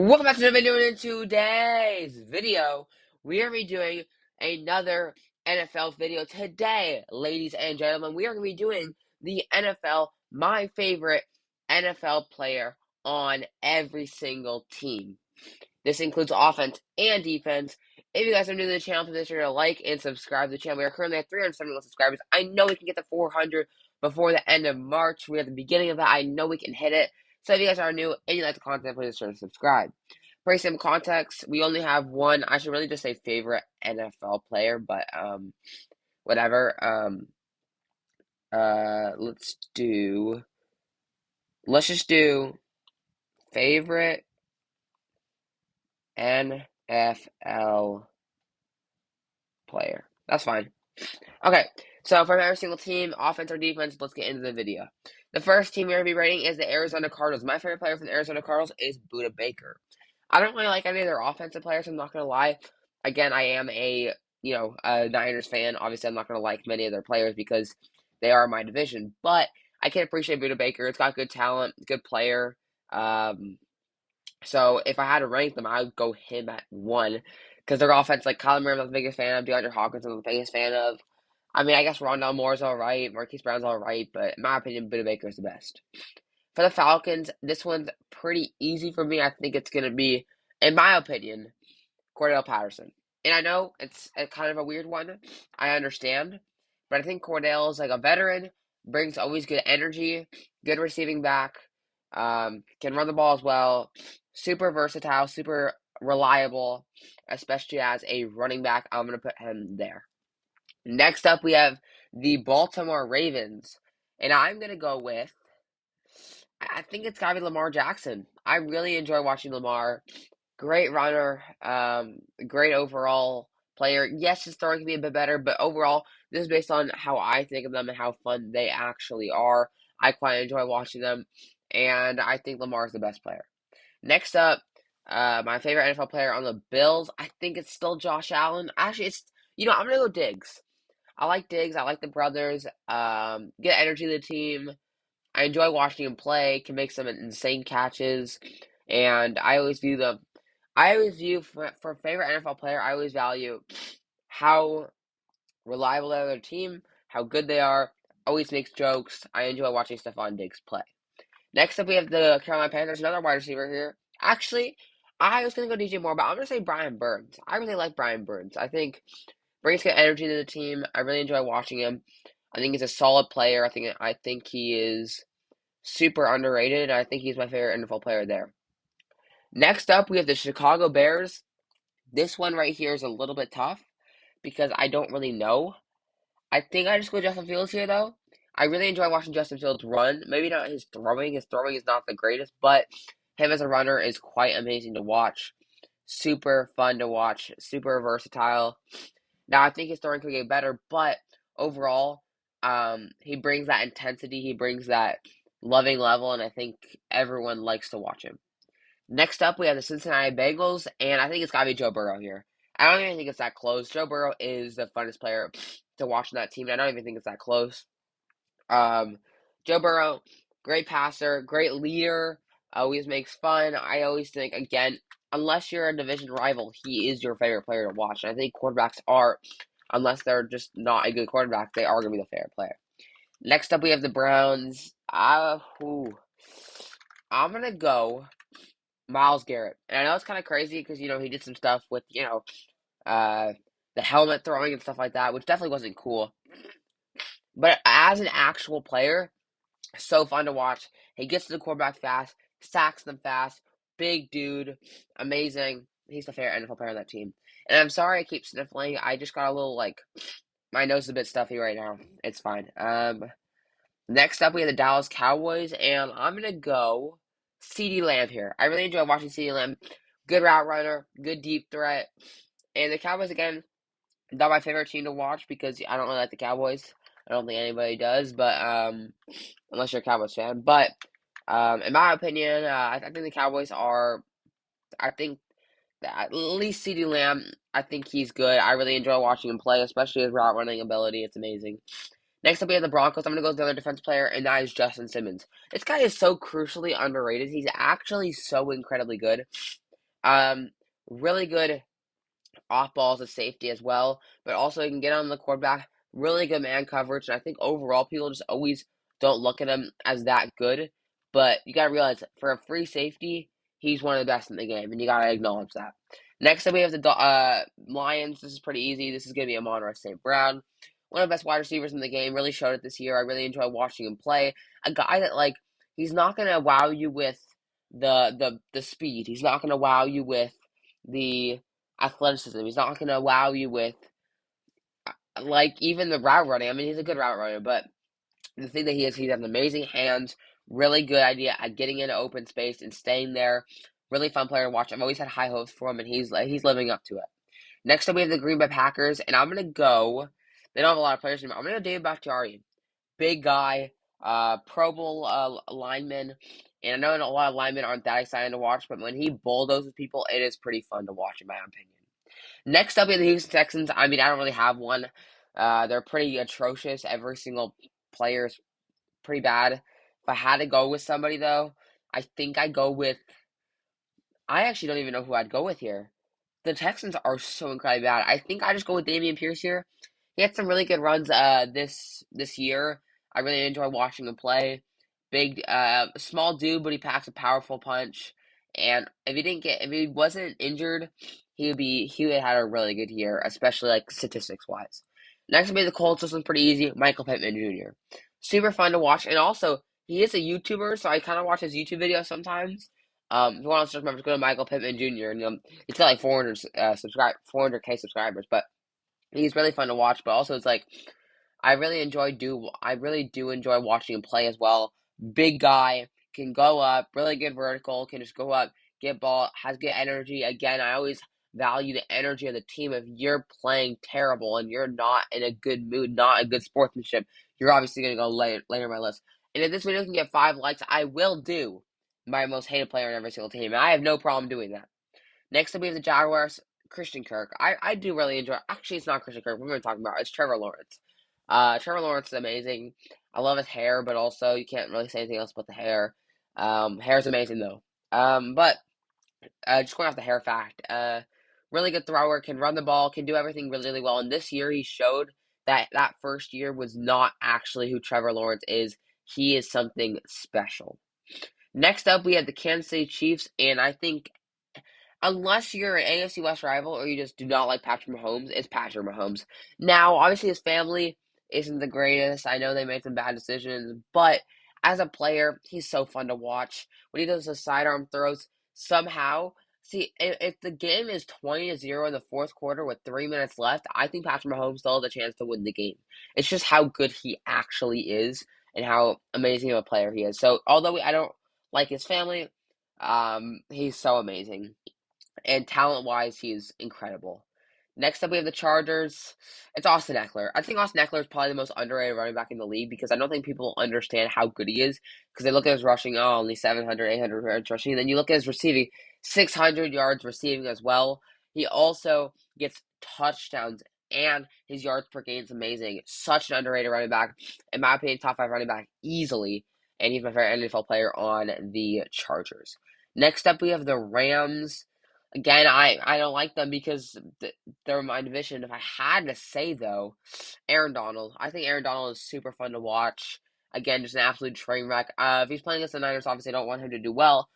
Welcome back to another video. In today's video, we are going to be doing another NFL video today, ladies and gentlemen. We are going to be doing the NFL, my favorite NFL player on every single team. This includes offense and defense. If you guys are new to the channel, please make sure to like and subscribe to the channel. We are currently at 371 subscribers. I know we can get to 400 before the end of March. We're at the beginning of that. I know we can hit it. So if you guys are new and you like the content, please make sure to subscribe. For some context, we only have one, I should really just say favorite NFL player, but whatever. Let's just do favorite NFL player. That's fine. Okay, so from every single team, offense or defense, let's get into the video. The first team we're going to be rating is the Arizona Cardinals. My favorite player from the Arizona Cardinals is Budda Baker. I don't really like any of their offensive players, I'm not going to lie. Again, I am a Niners fan. Obviously, I'm not going to like many of their players because they are my division. But I can appreciate Budda Baker. It's got good talent, good player. So if I had to rank them, I would go him at 1. Because their offense, like Kyler Murray, I'm the biggest fan of. DeAndre Hopkins, I'm the biggest fan of. I mean, I guess Rondell Moore's alright. Marquise Brown's alright. But in my opinion, Budda Baker is the best. For the Falcons, this one's pretty easy for me. I think it's going to be, in my opinion, Cordell Patterson. And I know it's kind of a weird one. I understand. But I think Cordell is like a veteran, brings always good energy, good receiving back, can run the ball as well, super versatile, super reliable, especially as a running back. I'm going to put him there. Next up, we have the Baltimore Ravens. And I'm going to go with, I think it's got to be Lamar Jackson. I really enjoy watching Lamar. Great runner, great overall player. Yes, his throwing can be a bit better, but overall, this is based on how I think of them and how fun they actually are. I quite enjoy watching them, and I think Lamar is the best player. Next up, my favorite NFL player on the Bills, I think it's still Josh Allen. Actually, I'm going to go Diggs. I like Diggs. I like the brothers. Get energy to the team. I enjoy watching him play. Can make some insane catches, and I always view for favorite NFL player, I always value how reliable they are their team, how good they are. Always makes jokes. I enjoy watching Stephon Diggs play. Next up, we have the Carolina Panthers, another wide receiver here. Actually, I was going to go DJ Moore, but I'm going to say Brian Burns. I really like Brian Burns. I think brings good energy to the team. I really enjoy watching him. I think he's a solid player. I think he is super underrated. I think he's my favorite NFL player there. Next up, we have the Chicago Bears. This one right here is a little bit tough because I don't really know. I think I just go Justin Fields here, though. I really enjoy watching Justin Fields run. Maybe not his throwing. His throwing is not the greatest, but him as a runner is quite amazing to watch. Super fun to watch. Super versatile. Now, I think his throwing could get better, but overall, he brings that intensity. He brings that loving level, and I think everyone likes to watch him. Next up, we have the Cincinnati Bengals, and I think it's got to be Joe Burrow here. I don't even think it's that close. Joe Burrow is the funnest player to watch in that team, and I don't even think it's that close. Joe Burrow, great passer, great leader, always makes fun. I always think, again, unless you're a division rival, he is your favorite player to watch. And I think quarterbacks are, unless they're just not a good quarterback, they are going to be the favorite player. Next up, we have the Browns. I'm going to go Myles Garrett. And I know it's kind of crazy because, he did some stuff with, the helmet throwing and stuff like that, which definitely wasn't cool. But as an actual player, so fun to watch. He gets to the quarterback fast, sacks them fast, big dude, amazing. He's the favorite NFL player on that team. And I'm sorry I keep sniffling. I just got a little, my nose is a bit stuffy right now. It's fine. Next up, we have the Dallas Cowboys, and I'm going to go CeeDee Lamb here. I really enjoy watching CeeDee Lamb. Good route runner, good deep threat. And the Cowboys, again, not my favorite team to watch because I don't really like the Cowboys. I don't think anybody does, but unless you're a Cowboys fan. But in my opinion, I think the Cowboys are. I think that at least CeeDee Lamb. I think he's good. I really enjoy watching him play, especially his route running ability. It's amazing. Next up, we have the Broncos. I'm going to go with the other defense player, and that is Justin Simmons. This guy is so crucially underrated. He's actually so incredibly good. Really good off balls of safety as well, but also he can get on the quarterback. Really good man coverage, and I think overall people just always don't look at him as that good. But you gotta realize for a free safety, he's one of the best in the game, and you gotta acknowledge that. Next up, we have the Lions. This is pretty easy. This is gonna be Amon-Ra St. Brown, one of the best wide receivers in the game. Really showed it this year. I really enjoy watching him play. A guy that like he's not gonna wow you with the speed. He's not gonna wow you with the athleticism. He's not going to wow you with, like, even the route running. I mean, he's a good route runner, but the thing that he has amazing hands, really good idea at getting into open space and staying there. Really fun player to watch. I've always had high hopes for him, and he's living up to it. Next up, we have the Green Bay Packers, and I'm going to go. They don't have a lot of players anymore. I'm going to go David Bakhtiari. Big guy, Pro Bowl lineman. And I know a lot of linemen aren't that exciting to watch, but when he bulldozes people, it is pretty fun to watch, in my opinion. Next up, we have the Houston Texans. I mean, I don't really have one. They're pretty atrocious. Every single player is pretty bad. If I had to go with somebody, though, I think I'd go with. I actually don't even know who I'd go with here. The Texans are so incredibly bad. I think I just go with Dameon Pierce here. He had some really good runs this year. I really enjoy watching him play. Big small dude, but he packs a powerful punch. And if he wasn't injured, he would have had a really good year, especially like statistics wise. Next will be the Colts. This one's pretty easy. Michael Pittman Jr. Super fun to watch, and also he is a YouTuber, so I kind of watch his YouTube videos sometimes. If you want to search, remember to go to Michael Pittman Jr. and he's got like 400K subscribers, but he's really fun to watch. But also, it's like I really do enjoy watching him play as well. Big guy, can go up, really good vertical, can just go up, get ball, has good energy. Again, I always value the energy of the team. If you're playing terrible and you're not in a good mood, not a good sportsmanship, you're obviously gonna go later in my list. And if this video can get 5 likes, I will do my most hated player on every single team. And I have no problem doing that. Next up, we have the Jaguars. Christian Kirk. I do really enjoy. Actually, it's not Christian Kirk. We're going to talk about it's Trevor Lawrence. Trevor Lawrence is amazing. I love his hair, but also you can't really say anything else about the hair. Hair's amazing though. But just going off the hair fact. Really good thrower. Can run the ball. Can do everything really, really well. And this year he showed that first year was not actually who Trevor Lawrence is. He is something special. Next up, we have the Kansas City Chiefs, and I think unless you're an AFC West rival or you just do not like Patrick Mahomes, it's Patrick Mahomes. Now, obviously, his family isn't the greatest. I know they made some bad decisions, but as a player, he's so fun to watch. When he does the sidearm throws, somehow, see, if the game is 20-0 in the fourth quarter with 3 minutes left, I think Patrick Mahomes still has a chance to win the game. It's just how good he actually is and how amazing of a player he is. So, although I don't like his family, he's so amazing. And talent-wise, he is incredible. Next up, we have the Chargers. It's Austin Eckler. I think Austin Eckler is probably the most underrated running back in the league because I don't think people understand how good he is. Because they look at his rushing, oh, only 700, 800 yards rushing. And then you look at his receiving, 600 yards receiving as well. He also gets touchdowns, and his yards per game is amazing. Such an underrated running back. In my opinion, top 5 running back easily. And he's my favorite NFL player on the Chargers. Next up, we have the Rams. Again, I don't like them because they're in my division. If I had to say, though, Aaron Donald. I think Aaron Donald is super fun to watch. Again, just an absolute train wreck. If he's playing against the Niners, obviously I don't want him to do well,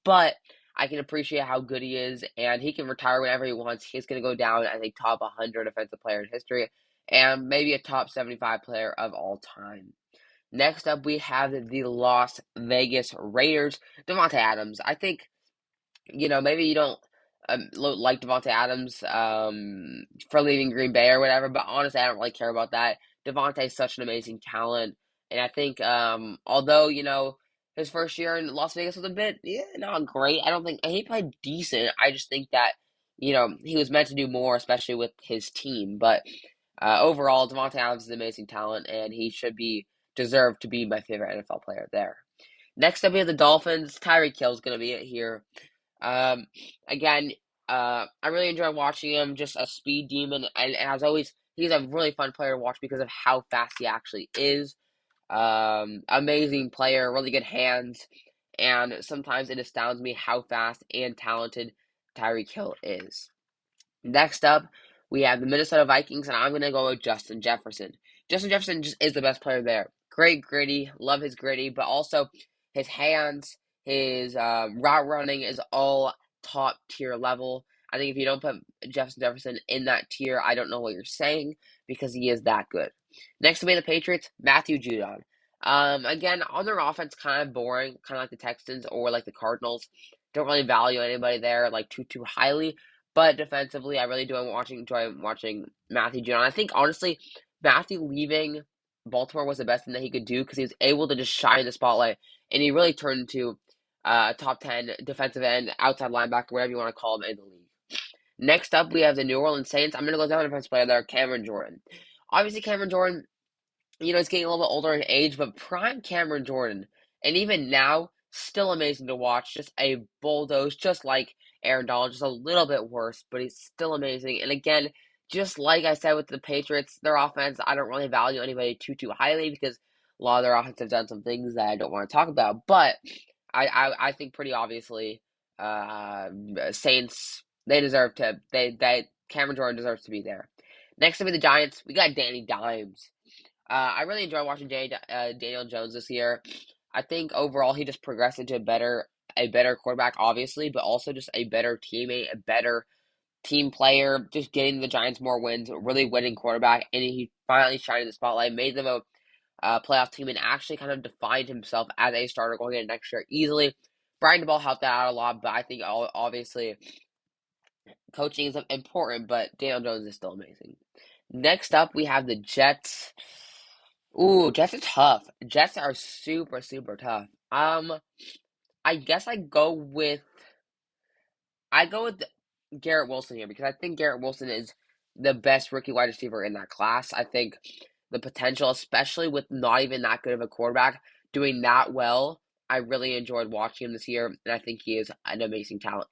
but I can appreciate how good he is, and he can retire whenever he wants. He's going to go down as a top 100 defensive player in history, and maybe a top 75 player of all time. Next up, we have the Las Vegas Raiders. Davante Adams. I think maybe you don't like Devontae Adams for leaving Green Bay or whatever, but honestly, I don't really care about that. Devontae is such an amazing talent, and I think although his first year in Las Vegas was a bit not great, I don't think he played decent. I just think that he was meant to do more, especially with his team. But overall, Devontae Adams is an amazing talent, and he should be deserved to be my favorite NFL player there. Next up, we have the Dolphins. Tyreek Hill is going to be it here. Um, again, I really enjoy watching him. Just a speed demon, and as always, he's a really fun player to watch because of how fast he actually is. Amazing player, really good hands, and sometimes it astounds me how fast and talented Tyreek Hill is. Next up, we have the Minnesota Vikings, and I'm going to go with Justin Jefferson. Justin Jefferson just is the best player there. Great gritty, love his gritty, but also his hands, his route running is all top tier level. I think if you don't put Justin Jefferson in that tier, I don't know what you're saying because he is that good. Next to be the Patriots, Matthew Judon. Again, on their offense, kind of boring, kind of like the Texans or like the Cardinals. Don't really value anybody there like too highly. But defensively, I really do enjoy watching Matthew Judon. I think honestly, Matthew leaving Baltimore was the best thing that he could do because he was able to just shine the spotlight, and he really turned into top 10 defensive end, outside linebacker, whatever you want to call him in the league. Next up, we have the New Orleans Saints. I'm gonna go down defensive player there, Cameron Jordan. Obviously, Cameron Jordan, he's getting a little bit older in age, but prime Cameron Jordan, and even now, still amazing to watch. Just a bulldoze, just like Aaron Donald, just a little bit worse, but he's still amazing. And again, just like I said with the Patriots, their offense, I don't really value anybody too highly because a lot of their offense have done some things that I don't want to talk about. But I think pretty obviously, Saints, they deserve to, Cameron Jordan deserves to be there. Next to be the Giants, we got Danny Dimes. I really enjoy watching Daniel Jones this year. I think overall he just progressed into a better quarterback, obviously, but also just a better teammate, a better team player, just getting the Giants more wins, really winning quarterback, and he finally shined in the spotlight, made them a playoff team, and actually kind of defined himself as a starter going into next year easily. Brian DeBall helped that out a lot, but I think obviously coaching is important, but Daniel Jones is still amazing. Next up, we have the Jets. Ooh, Jets are tough. Jets are super tough. I guess I go with Garrett Wilson here because I think Garrett Wilson is the best rookie wide receiver in that class. I think the potential, especially with not even that good of a quarterback, doing that well, I really enjoyed watching him this year, and I think he is an amazing talent.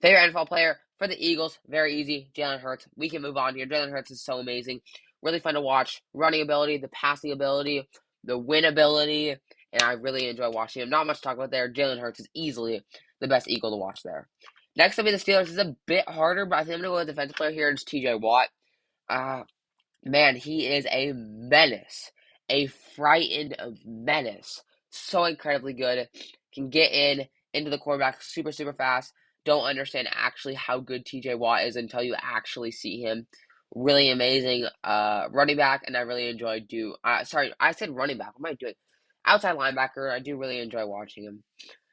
Favorite NFL player for the Eagles, very easy, Jalen Hurts. We can move on here. Jalen Hurts is so amazing. Really fun to watch. Running ability, the passing ability, the win ability, and I really enjoy watching him. Not much to talk about there. Jalen Hurts is easily the best Eagle to watch there. Next up, the Steelers is a bit harder, but I think I'm going to go with the defensive player here. It's TJ Watt. Uh, Man, he is a menace. A frightened menace. So incredibly good. Can get into the quarterback super fast. Don't understand actually how good TJ Watt is until you actually see him. Really amazing running back, and I really enjoy sorry, I said running back. What am I doing? Outside linebacker. I do really enjoy watching him.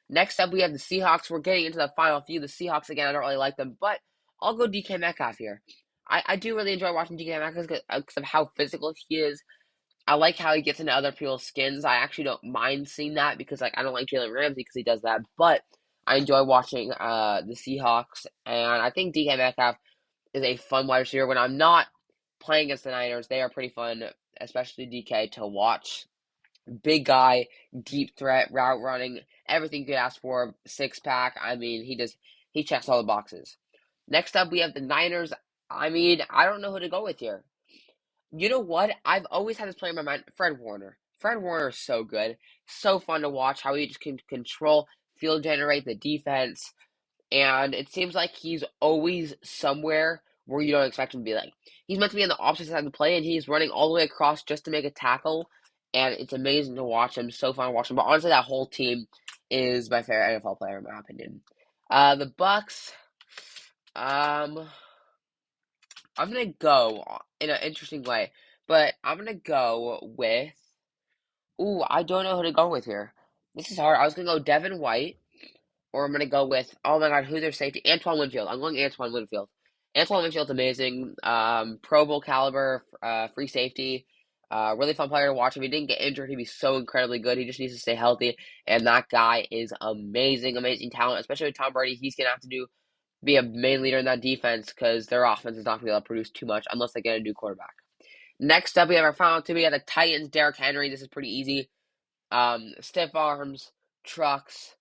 Next up, we have the Seahawks. We're getting into the final few. The Seahawks, again, I don't really like them, but I'll go DK Metcalf here. I do really enjoy watching DK Metcalf because of how physical he is. I like how he gets into other people's skins. I actually don't mind seeing that because I don't like Jalen Ramsey because he does that, but I enjoy watching the Seahawks, and I think DK Metcalf is a fun wide receiver. When I'm not playing against the Niners, they are pretty fun, especially DK, to watch. Big guy, deep threat, route running, everything you could ask for. Six pack. I mean, he checks all the boxes. Next up, we have the Niners. I mean, I don't know who to go with here. You know what? I've always had this player in my mind, Fred Warner. Fred Warner is so good, so fun to watch. How he just can control, field generate the defense, and it seems like he's always somewhere where you don't expect him to be. Like, he's meant to be on the opposite side of the play, and he's running all the way across just to make a tackle, and it's amazing to watch him. So fun to watch him. But honestly, that whole team is my favorite NFL player in my opinion. The Bucks. I'm gonna go in an interesting way, but I'm gonna go with. Ooh, I don't know who to go with here. This is hard. I was gonna go Devin White, or I'm gonna go with, oh my god, who's their safety? Antoine Winfield. I'm going Antoine Winfield. Antoine Winfield's amazing. Pro Bowl caliber, free safety. Really fun player to watch. If he didn't get injured, he'd be so incredibly good. He just needs to stay healthy, and that guy is amazing talent. Especially with Tom Brady, he's gonna have to be a main leader in that defense because their offense is not gonna be able to produce too much unless they get a new quarterback. Next up, we have our final two. We have the Titans, Derrick Henry. This is pretty easy. Stiff arms, trucks,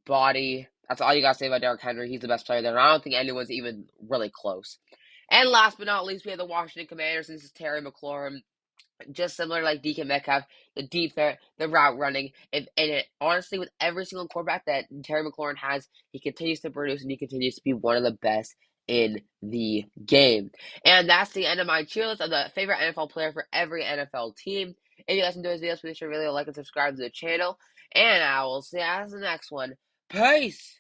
body. That's all you gotta say about Derrick Henry. He's the best player there. And I don't think anyone's even really close. And last but not least, we have the Washington Commanders. This is Terry McLaurin. just similar like DK Metcalf, the deep threat, the route running, honestly, with every single quarterback that Terry McLaurin has, he continues to produce and he continues to be one of the best in the game. And that's the end of my tier list of the favorite NFL player for every NFL team. If you guys enjoyed this video, please sure really like and subscribe to the channel. And I will see you guys in the next one. Peace!